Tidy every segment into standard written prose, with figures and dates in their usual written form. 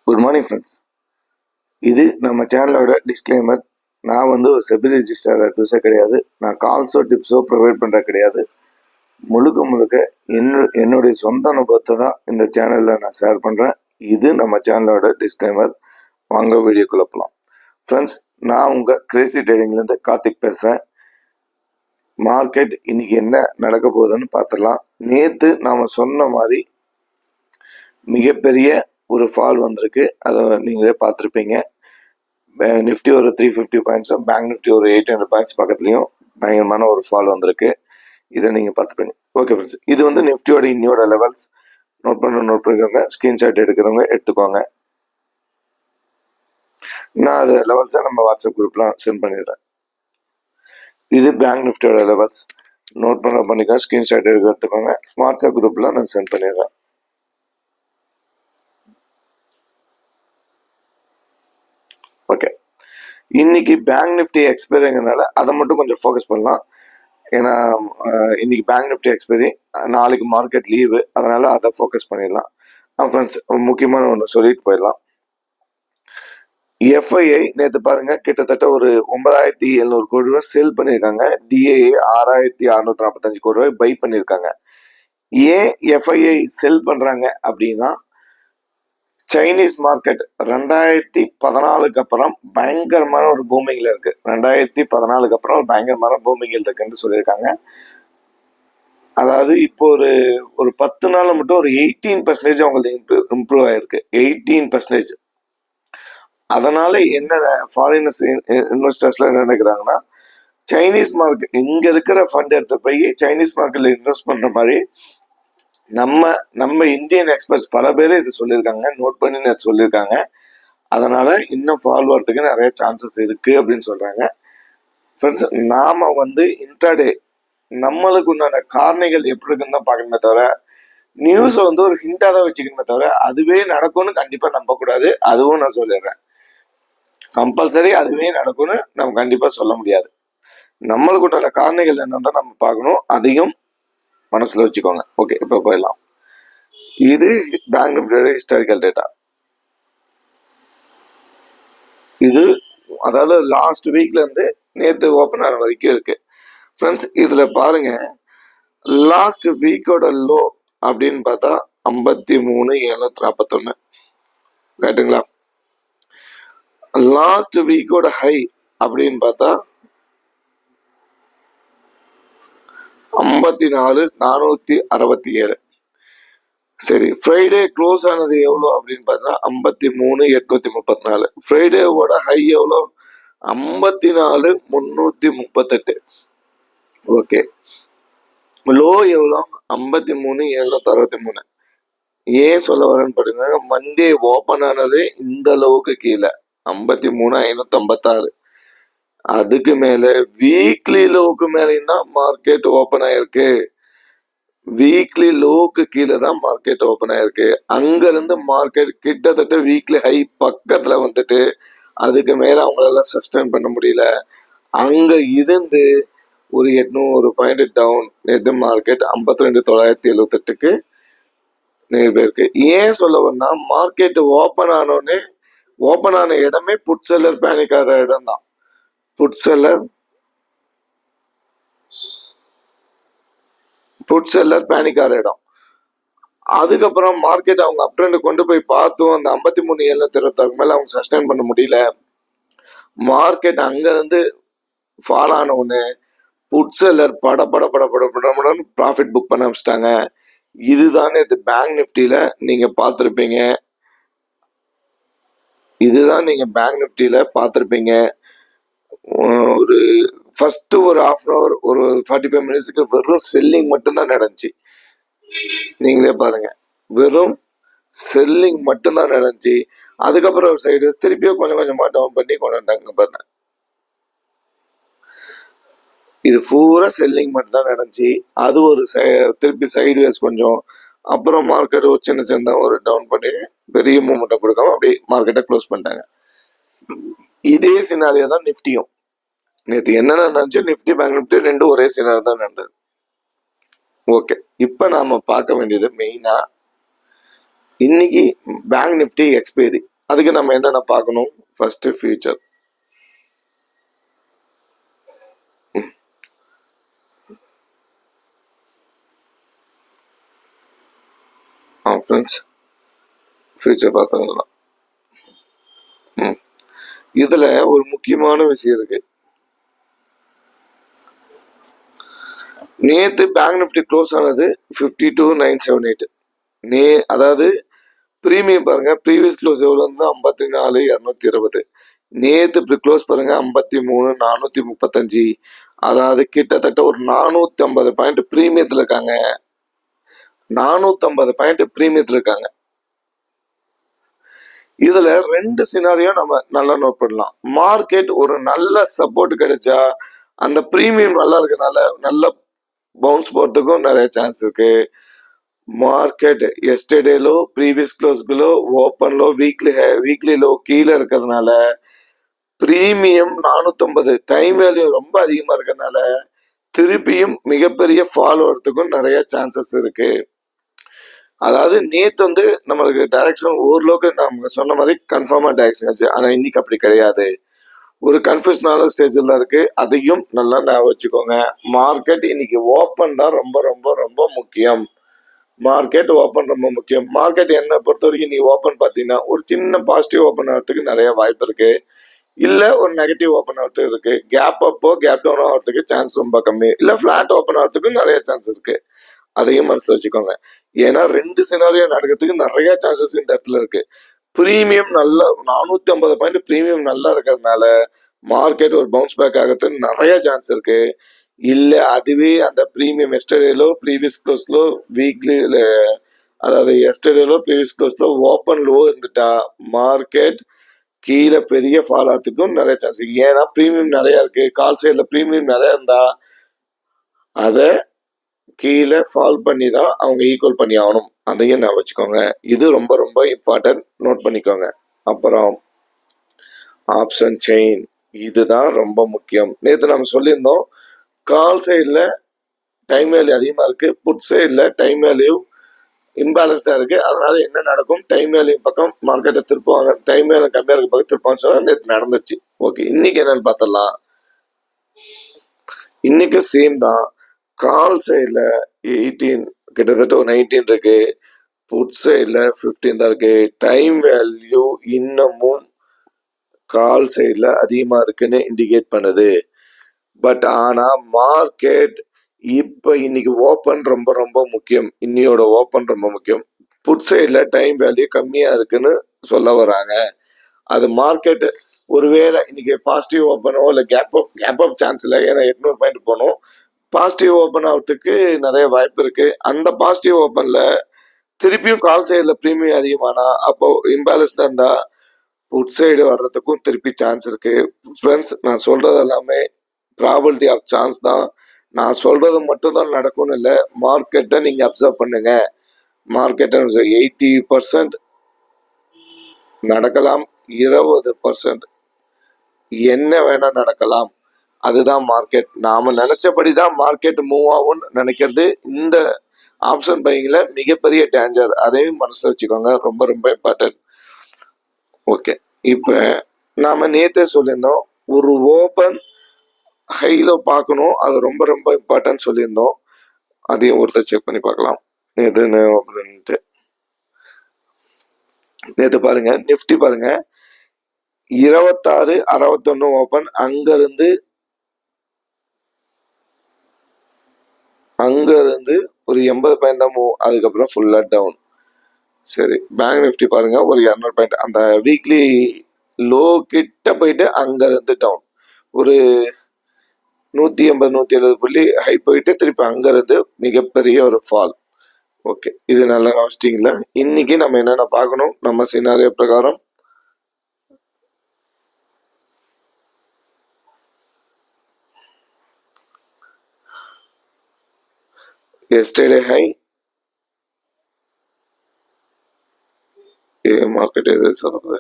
Good morning friends. இது நம்ம சேனலோட டிஸ்க்ளைமர். நான் ஒரு செபி ரெஜிஸ்டர்ட் அட்வைஸர் கிடையாது. நான் கால்ஸோ டிப்ஸோ ப்ரொவைட் பண்ணுற கிடையாது. முழுக்க என்னுடைய சொந்த அனுபவத்தை தான் இந்த சேனலில் நான் ஷேர் பண்ணுறேன். இது நம்ம சேனலோட டிஸ்க்ளைமர். வாங்க வீடியோக்குள்ள போகலாம். ஃப்ரெண்ட்ஸ், நான் உங்கள் கிரேசி ட்ரேடிங்லேருந்து கார்த்திக் பேசுகிறேன். மார்க்கெட் இன்னைக்கு என்ன நடக்க போகுதுன்னு பார்த்துடலாம். நேற்று நாம் சொன்ன மாதிரி மிகப்பெரிய ஒரு ஃபால் வந்திருக்கு. அதை நீங்களே பார்த்துருப்பீங்க. நிஃப்டி ஒரு 350 பாயிண்ட்ஸும், பேங்க் நிஃப்டி ஒரு 800 பாயிண்ட்ஸ் பக்கத்துலையும் பயங்கரமான ஒரு ஃபால் வந்திருக்கு. இதை நீங்கள் பார்த்துப்பீங்க. ஓகே ஃப்ரெண்ட்ஸ், இது நிஃப்டியோட இன்னியோட லெவல்ஸ். நோட் பண்ணிக்கோங்க. ஸ்க்ரீன்ஷாட் எடுக்கிறவங்க எடுத்துக்கோங்க. நான் அது லெவல்ஸை நம்ம வாட்ஸ்அப் குரூப்லாம் சென்ட் பண்ணிடுறேன். இது பேங்க் நிஃப்டியோட லெவல்ஸ். நோட் பண்ணிக்கோங்க. ஸ்க்ரீன்ஷாட் எடுத்துக்கோங்க. வாட்ஸ்அப் குரூப்பில் நான் சென்ட் பண்ணிடுறேன். ஓகே, இன்னைக்கு பேங்க் நிஃப்டி எக்ஸ்பைரிங்கிறதுனால அதை மட்டும் கொஞ்சம் ஃபோக்கஸ் பண்ணலாம். ஏன்னா இன்னைக்கு பேங்க் நிஃப்டி எக்ஸ்பைரி, நாளைக்கு மார்க்கெட் லீவு, அதனால அதை ஃபோக்கஸ் பண்ணிடலாம். ஃப்ரெண்ட்ஸ், முக்கியமான ஒன்று சொல்லிட்டு போயிடலாம். எஃப்ஐஐ நேற்று பாருங்க, கிட்டத்தட்ட ஒரு 9,700 கோடி ரூபாய் சேல் பண்ணியிருக்காங்க. டிஏஏ 6,645 கோடி ரூபாய் பை பண்ணியிருக்காங்க. ஏன் எஃப்ஐஐ செல் பண்றாங்க அப்படின்னா, சைனீஸ் மார்க்கெட் 2014 அப்புறம் பயங்கரமான ஒரு பூமிங்ல இருக்கு. 2014 அப்புறம் பயங்கரமான பூமிங்கில் இருக்குன்னு சொல்லியிருக்காங்க. அதாவது இப்போ ஒரு 10 நாள் மட்டும் ஒரு 18% அவங்களுக்கு இம்ப்ரூவ் ஆயிருக்கு. 18%. அதனால என்ன ஃபாரினர்ஸ் இன்வெஸ்டர்ஸ்லாம் என்ன நினைக்கிறாங்கன்னா, சைனீஸ் மார்க்கெட் இங்க இருக்கிற ஃபண்ட் எடுத்து போய் சைனீஸ் மார்க்கெட்ல இன்வெஸ்ட் பண்ற மாதிரி நம்ம இந்தியன் எக்ஸ்பர்ட்ஸ் பல பேர் இது சொல்லியிருக்காங்க. நோட் பண்ணி சொல்லியிருக்காங்க. அதனால இன்னும் ஃபால் வரதுக்கு நிறைய சான்சஸ் இருக்கு அப்படின்னு சொல்றாங்க. ஃப்ரெண்ட்ஸ், நாம இன்ட்ராடே நம்மளுக்கு உண்டான காரணிகள் எப்படி இருக்குன்னு தான் பார்க்கணுமே தவிர, நியூஸை ஒரு ஹிண்டா தான் வச்சுக்கணுமே தவிர, அதுவே நடக்கும்னு கண்டிப்பா நம்ப கூடாது. அதுவும் நான் சொல்லிடுறேன். கம்பல்சரி அதுவே நடக்கும்னு நம்ம கண்டிப்பா சொல்ல முடியாது. நம்மளுக்கு உண்டான காரணிகள் என்னதான் நம்ம பார்க்கணும். அதையும் மனசுல வச்சுக்கோங்க. ஓகே, இப்ப போயிடலாம். இது பேங்க் நிஃப்டியோட ஹிஸ்டாரிக்கல் டேட்டா. இது அதாவது லாஸ்ட் வீக்ல இருந்து நேற்று ஓப்பன் ஆன வரைக்கும் இருக்கு. ஃப்ரெண்ட்ஸ், இதுல பாருங்க, லாஸ்ட் வீக்கோட லோ அப்படின்னு பார்த்தா 53,741. கேட்டுங்களா? லாஸ்ட் வீக்கோட ஹை அப்படின்னு பார்த்தா 54,467. சரி, ஃப்ரைடே க்ளோஸ் ஆனது எவ்வளோ அப்படின்னு பார்த்தா 53,834. ஃப்ரைடேவோட ஹை எவ்வளோ? 54,338. ஓகே, லோ எவ்வளோ? 53,763. ஏன் சொல்ல வரேன்னு பாத்தீங்கன்னா, மண்டே ஓப்பன் ஆனதே இந்த அளவுக்கு கீழே 53,556. அதுக்கு மேல வீக்லி லோவுக்கு மேலேயும் தான் மார்க்கெட் ஓப்பன் ஆயிருக்கு. வீக்லி லோவுக்கு கீழே தான் மார்க்கெட் ஓப்பன் ஆயிருக்கு. அங்க இருந்து மார்க்கெட் கிட்டத்தட்ட வீக்லி ஹை பக்கத்துல வந்துட்டு அதுக்கு மேல அவங்களால சஸ்டைன் பண்ண முடியல. அங்க இருந்து ஒரு 800 பாயிண்ட் டவுன். நேற்று மார்க்கெட் 52,978க்கு நேர் இருக்கு. ஏன் சொல்ல வரனா, மார்க்கெட் ஓப்பன் ஆன இடமே புட் செல்லர் பேனிக் ஆகிற இடம் தான். புட் செல்லர் பேனிக் ஆகிற இடம். அதுக்கப்புறம் மார்க்கெட் அவங்க அப்ட்ரெண்ட் கொண்டு போய் பார்த்தும் அந்த 53,726 மேல அவங்க சஸ்டைன் பண்ண முடியல. மார்க்கெட் அங்க இருந்து ஃபால் ஆன உடனே புட் செல்லர் படன்னு ப்ராஃபிட் புக் பண்ண ஆரம்பிச்சிட்டாங்க. இதுதானே இது பேங்க் நிஃப்டியில நீங்க பார்த்துருப்பீங்க. ஒரு ஃபர்ஸ்ட் ஒரு ஹாஃப் அன் அவர், ஒரு 45 மினிட்ஸ்க்கு வெறும் செல்லிங் மட்டும்தான் நடந்துச்சு. நீங்களே பாருங்க, வெறும் செல்லிங் மட்டும்தான் நடந்துச்சு. அதுக்கப்புறம் ஒரு சைடு திருப்பியும் கொஞ்சமா டவுன் பண்ணி கொண்டு வந்தாங்க பாருங்க. இது பூரா செல்லிங் மட்டும் தான் நடந்துச்சு. அது ஒரு திருப்பி சைடு வேஸ் கொஞ்சம், அப்புறம் மார்க்கெட் ஒரு சின்ன ஒரு டவுன் பண்ணி பெரிய மூவ்மெண்ட் கொடுக்காம அப்படியே மார்க்கெட்டை க்ளோஸ் பண்ணிட்டாங்க. இதே சினாரியோ தான் நிஃப்டியும். நேற்று என்னென்ன நடந்துச்சு, நிஃப்டி பேங்க் நிஃப்டி ரெண்டும் ஒரே சினாரியோ தான் நடந்தது. ஓகே, இப்ப நாம பார்க்க வேண்டியது மெயினா இன்னைக்கு பேங்க் நிஃப்டி எக்ஸ்பைரி. அதுக்கு நம்ம என்னென்ன பார்க்கணும்? First future. ஃப்ரெண்ட்ஸ், ஃபியூச்சர் பார்த்தோம்னா இதுல ஒரு முக்கியமான விஷயம் இருக்கு. நேத்து பேங்க் நிஃப்டி க்ளோஸ் ஆனது 52,978. அதாவது பிரீமியம் பாருங்க, ப்ரீவியஸ் க்ளோஸ் எவ்வளவு வந்து 54,220. நேத்து இப்படி க்ளோஸ் பாருங்க 53,435. அதாவது கிட்டத்தட்ட ஒரு 450 பாயிண்ட் பிரீமியத்துல இருக்காங்க. 450 பாயிண்ட் பிரீமியத்துல இருக்காங்க. இதுல ரெண்டு சினாரியோ நம்ம நல்லா நோட் பண்ணலாம். மார்க்கெட் ஒரு நல்ல சப்போர்ட் கிடைச்சா அந்த பிரீமியம் நல்லா இருக்கனால நல்ல பவுன்ஸ் போறதுக்கும் நிறைய சான்ஸ் இருக்கு. மார்க்கெட் எஸ்டர்டேலோ ப்ரீவியஸ் க்ளோஸ்களோ ஓப்பன்லோ வீக்லிலோ கீழே இருக்கிறதுனால பிரீமியம் 450 டைம் வேல்யூ ரொம்ப அதிகமா இருக்கனால திருப்பியும் மிகப்பெரிய ஃபால் வரதுக்கும் நிறைய சான்சஸ் இருக்கு. அதாவது நேத்து வந்து நம்மளுக்கு டைரக்ஷன் ஓரளவுக்கு நம்ம சொன்ன மாதிரி கன்ஃபார்மா டைரக்ஷன் ஆச்சு. ஆனா இன்னைக்கு அப்படி கிடையாது. ஒரு கன்ஃபியூஷனான ஸ்டேஜ்ல இருக்கு. அதையும் நல்லா ஞாபகம் வச்சுக்கோங்க. மார்க்கெட் இன்னைக்கு ஓப்பன் தான் ரொம்ப ரொம்ப ரொம்ப முக்கியம். மார்க்கெட் ஓப்பன் ரொம்ப முக்கியம். மார்க்கெட் என்ன பொறுத்த வரைக்கும் நீ ஓப்பன் பார்த்தீங்கன்னா ஒரு சின்ன பாசிட்டிவ் ஓப்பன் ஆகிறதுக்கு நிறைய வாய்ப்பு இருக்கு. இல்ல ஒரு நெகட்டிவ் ஓப்பன் ஆகிறதுக்கு இருக்கு. கேப் அப்போ கேப் டவுன் ஆகிறதுக்கு சான்ஸ் ரொம்ப கம்மி. இல்ல பிளாட் ஓப்பன் ஆகிறதுக்கு நிறைய சான்ஸ் இருக்கு. அதையும் மனசுல வச்சுக்கோங்க. ஏன்னா ரெண்டு சினாரியோ நடக்கிறதுக்கு நிறைய சான்சஸ் இந்த இடத்துல இருக்கு. பிரீமியம் நல்ல 450 பாயிண்ட் பிரீமியம் நல்லா இருக்கிறதுனால மார்க்கெட் ஒரு பவுன்ஸ் பேக் ஆகிறதுக்கு நிறைய சான்ஸ் இருக்கு. இல்ல அதுவே அந்த பிரீமியம் எஸ்டர்டேலோ ப்ரீவியஸ் க்ளோஸ்லோ வீக்லி அதாவது எஸ்டர்டேலோ ப்ரீவியஸ் க்ளோஸ்லோ ஓப்பன் லோ இருந்துட்டா மார்க்கெட் கீழே பெரிய ஃபால் ஆகிறதுக்கும் நிறைய சான்ஸ் இருக்கு. ஏன்னா பிரீமியம் நிறைய இருக்கு. கால் சைட்ல பிரீமியம் நிறைய இருந்தா அதை கீழே ஃபால் பண்ணி தான் அவங்க ஈக்குவல் பண்ணி ஆகணும். அதையும் நான் வச்சுக்கோங்க. இது ரொம்ப ரொம்ப இம்பார்ட்டன்ட், நோட் பண்ணிக்கோங்க. அப்புறம் ஆப்ஷன் செயின், இதுதான் ரொம்ப முக்கியம். நேற்று நம்ம சொல்லியிருந்தோம் கால் சைடில் டைம் வேல்யூ அதிகமாக இருக்கு, புட் சைடில் டைம் வேல்யூ இம்பேலன்ஸ்டா இருக்கு. அதனால என்ன நடக்கும்? டைம் வேல்யூ பக்கம் மார்க்கெட்டை திருப்புவாங்க, டைம் வேல்யூ கம்மியா இருக்க பக்கம் திருப்பான்னு சொன்னா நேற்று நடந்துச்சு. ஓகே, இன்னைக்கு என்னன்னு பார்த்தலாம். இன்னைக்கு சேம் தான். கால் சைடில் 18 கிட்டத்தட்ட ஒரு 19 இருக்கு. புட் சைடில் 15 தான் இருக்கு. டைம் வேல்யூ இன்னமும் கால் சைடில் அதிகமாக இருக்குன்னு இண்டிகேட் பண்ணுது. பட் ஆனால் மார்க்கெட் இப்போ இன்னைக்கு ஓப்பன் ரொம்ப ரொம்ப முக்கியம். இன்னையோட ஓப்பன் ரொம்ப முக்கியம். புட் சைடில் டைம் வேல்யூ கம்மியாக இருக்குன்னு சொல்ல வராங்க. அது மார்க்கெட் ஒருவேளை இன்னைக்கு பாசிட்டிவ் ஓப்பனோ இல்லை கேப் அப் சான்ஸ் இல்லை. ஏன்னா 800 பாயிண்ட் போகணும். பாசிட்டிவ் ஓப்பன் ஆகிறதுக்கு நிறைய வாய்ப்பு இருக்கு. அந்த பாசிட்டிவ் ஓப்பன்ல திருப்பியும் கால் சைடில் பிரீமியம் அதிகமானா அப்போ இம்பேலன்ஸ்டா இருந்தா புட் சைடு வர்றதுக்கும் திருப்பி சான்ஸ் இருக்கு. ஃப்ரெண்ட்ஸ், நான் சொல்றது எல்லாமே ப்ராபபிலிட்டி ஆஃப் சான்ஸ் தான். நான் சொல்றது மட்டும் தான் நடக்கும்னு இல்லை. மார்க்கெட்டை நீங்க அப்சர்வ் பண்ணுங்க. மார்க்கெட்டை 80% நடக்கலாம், 20% என்ன வேணா நடக்கலாம். அதுதான் மார்க்கெட். நாம நினைச்சபடிதான் மார்க்கெட் மூவ் ஆகும்னு நினைக்கிறது இந்த ஆப்ஷன் பையிங்ல மிகப்பெரிய டேஞ்சர். அதையும் மனசுல வச்சுக்கோங்க. ரொம்ப ரொம்ப இம்பார்ட்டன்ட். ஓகே, இப்ப நாம நேத்தே சொல்லியிருந்தோம் ஒரு ஓபன் ஹைல பார்க்கணும், அது ரொம்ப ரொம்ப இம்பார்ட்டன்ட் சொல்லியிருந்தோம். அதையும் ஒருத்தர் செக் பண்ணி பார்க்கலாம் எதுன்னு அப்படின்ட்டு. நேற்று பாருங்க நிப்டி பாருங்க 26,61 ஓபன். அங்க இருந்து ஒரு 80 பாயிண்ட் தான் மூவ், அதுக்கப்புறம் ஃபுல்லா டவுன். சரி, பேங்க் நிப்டி பாருங்க ஒரு 200 பாயிண்ட் அந்த வீக்லி லோ கிட்ட போயிட்டு அங்க இருந்து டவுன் ஒரு 180 170 புள்ளி ஹை போயிட்டு திருப்பி அங்க இருந்து மிகப்பெரிய ஒரு ஃபால். ஓகே, இது நல்லா கவனிச்சிட்டீங்களா? இன்னைக்கு நம்ம என்னென்ன பார்க்கணும் நம்ம சினாரியோ பிரகாரம். எஸ்டர்டே ஹை, மார்க்கெட் எது சொல்றது,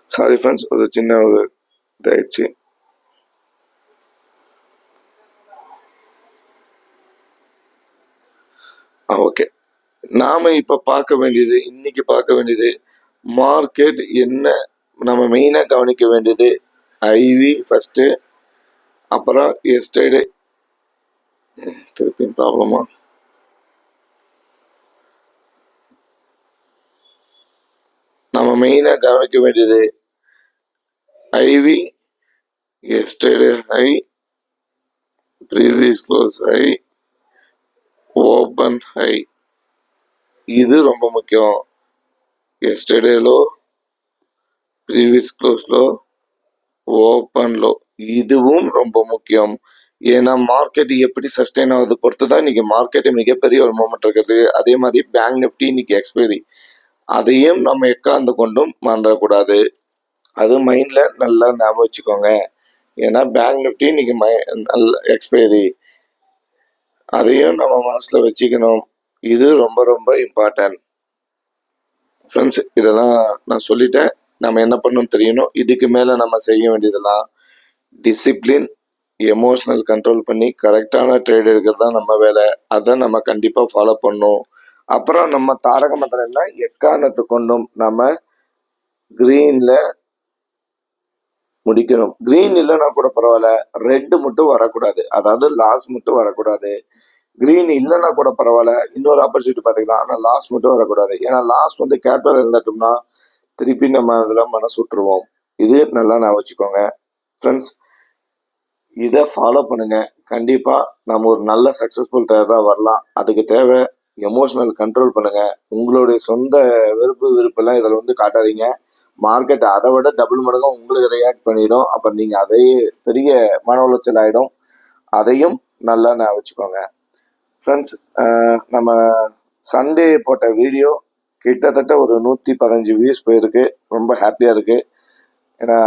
சாரி ஃப்ரெண்ட்ஸ், ஒரு சின்ன ஒரு இதாயிடுச்சு. ஓகே, நாம இப்ப பார்க்க வேண்டியது, இன்னைக்கு பார்க்க வேண்டியது மார்க்கெட் என்ன, நம்ம மெயினா கவனிக்க வேண்டியது ஐவி ஃபர்ஸ்ட், அப்புறம் எஸ்டர்டே. திருப்பி ப்ராப்ளமா? நம்ம மெயினா கவனிக்க வேண்டியது IV, yesterday high, previous close high, open high. இது ரொம்ப முக்கியம். Yesterday low, previous close low, open low, இதுவும் ரொம்ப முக்கியம். ஏன்னா மார்க்கெட் எப்படி சஸ்டெயின் ஆகுது பொறுத்து தான் இன்னைக்கு மார்க்கெட் மிகப்பெரிய ஒரு மூமெண்ட் இருக்குது. அதே மாதிரி பேங்க் நிஃப்டி இன்னைக்கு எக்ஸ்பைரி, அதையும் நம்ம எக்காந்து கொண்டும் மறந்துடக்கூடாது. அது மைண்ட்ல நல்லா ஞாபகம் வச்சுக்கோங்க. ஏன்னா பேங்க் நிஃப்டி இன்னைக்கு எக்ஸ்பைரி, அதையும் நம்ம மனசுல வச்சுக்கணும். இது ரொம்ப ரொம்ப இம்பார்ட்டன்ட் ஃப்ரெண்ட்ஸ். இதெல்லாம் நான் சொல்லிட்டேன். நம்ம என்ன பண்ணணும் தெரியணும். இதுக்கு மேல நம்ம செய்ய வேண்டியதெல்லாம் டிசிப்ளின், எமோஷனல் கண்ட்ரோல் பண்ணி கரெக்டான ட்ரேட் எடுக்கிறது தான் நம்ம வேலை. அதை நம்ம கண்டிப்பா ஃபாலோ பண்ணணும். அப்புறம் நம்ம தாரக மந்திரம் என்ன, எக்காரணத்து கொண்டும் நம்ம கிரீன்ல முடிக்கணும். கிரீன் இல்லைன்னா கூட பரவாயில்ல, ரெட் மட்டும் வரக்கூடாது, அதாவது லாஸ் மட்டும் வரக்கூடாது. கிரீன் இல்லைன்னா கூட பரவாயில்ல, இன்னொரு ஆப்பர்ச்சுனிட்டி பார்த்துக்கலாம், ஆனால் லாஸ் மட்டும் வரக்கூடாது. ஏன்னா லாஸ் வந்து கேபிட்டல் இருந்துட்டோம்னா திருப்பி நம்ம அதில் மனசு விட்டுருவோம். இது நல்லா நான் வச்சுக்கோங்க ஃப்ரெண்ட்ஸ். இதை ஃபாலோ பண்ணுங்க. கண்டிப்பா நம்ம ஒரு நல்ல சக்சஸ்ஃபுல் ட்ரேடரா வரலாம். அதுக்கு தேவை எமோஷனல் கண்ட்ரோல் பண்ணுங்க. உங்களுடைய சொந்த விருப்பெல்லாம் இதில் வந்து காட்டாதீங்க. மார்க்கெட் அதை விட டபுள் மடங்கும் உங்களுக்கு ரியாக்ட் பண்ணிடும். அப்புறம் நீங்க அதையே பெரிய மன உளைச்சல் ஆயிடும். அதையும் நல்லா நான் வச்சுக்கோங்க ஃப்ரெண்ட்ஸ். நம்ம சண்டே போட்ட வீடியோ கிட்டத்தட்ட ஒரு 115 வியூஸ் போயிருக்கு. ரொம்ப ஹாப்பியா இருக்கு. ஏன்னா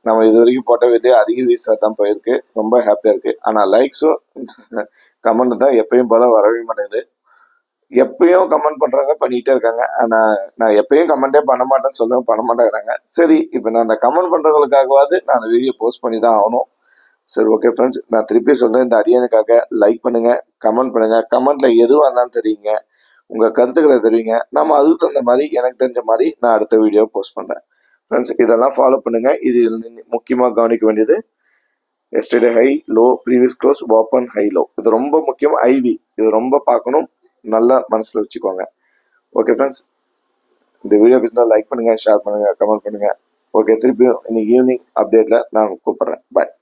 நம்ம இது வரைக்கும் போட்ட வீடியோ அதிக வியூஸாக தான் போயிருக்கு. ரொம்ப ஹாப்பியா இருக்கு. ஆனால் லைக்ஸும் கமெண்ட் தான் எப்பயும் போல வரவே மாட்டேங்குது. எப்பயும் கமெண்ட் பண்றாங்க, பண்ணிட்டே இருக்காங்க. ஆனா நான் எப்பயும் கமெண்டே பண்ண மாட்டேன்னு சொல்லுவேன், பண்ண மாட்டேங்கிறாங்க. சரி, இப்போ நான் அந்த கமெண்ட் பண்றவங்களுக்காகவாது நான் அந்த வீடியோ போஸ்ட் பண்ணி தான் ஆகணும். சரி, ஓகே ஃப்ரெண்ட்ஸ், நான் திருப்பி சொல்றேன், இந்த அடியனுக்காக லைக் பண்ணுங்க, கமெண்ட் பண்ணுங்க. கமெண்ட்ல எதுவாக இருந்தாலும் தெரியுங்க, உங்க கருத்துக்களை தெரிவிங்க. நம்ம அதுக்கு தகுந்த மாதிரி எனக்கு தெரிஞ்ச மாதிரி நான் அடுத்த வீடியோ போஸ்ட் பண்றேன் ஃப்ரெண்ட்ஸ். இதெல்லாம் ஃபாலோ பண்ணுங்க. இது முக்கியமாக கவனிக்க வேண்டியது yesterday high, low, previous close, open, high, low. இது ரொம்ப முக்கியம். ஐவி இது ரொம்ப பார்க்கணும், நல்லா மனசுல வச்சுக்கோங்க. ஓகே ஃப்ரெண்ட்ஸ், இந்த வீடியோ பிடிச்சிருந்தா லைக் பண்ணுங்க, ஷேர் பண்ணுங்க, கமெண்ட் பண்ணுங்க. ஓகே, திருப்பியும் இன்னைக்கு ஈவினிங் அப்டேட்ல நான் கூப்பிடுறேன். பாய்.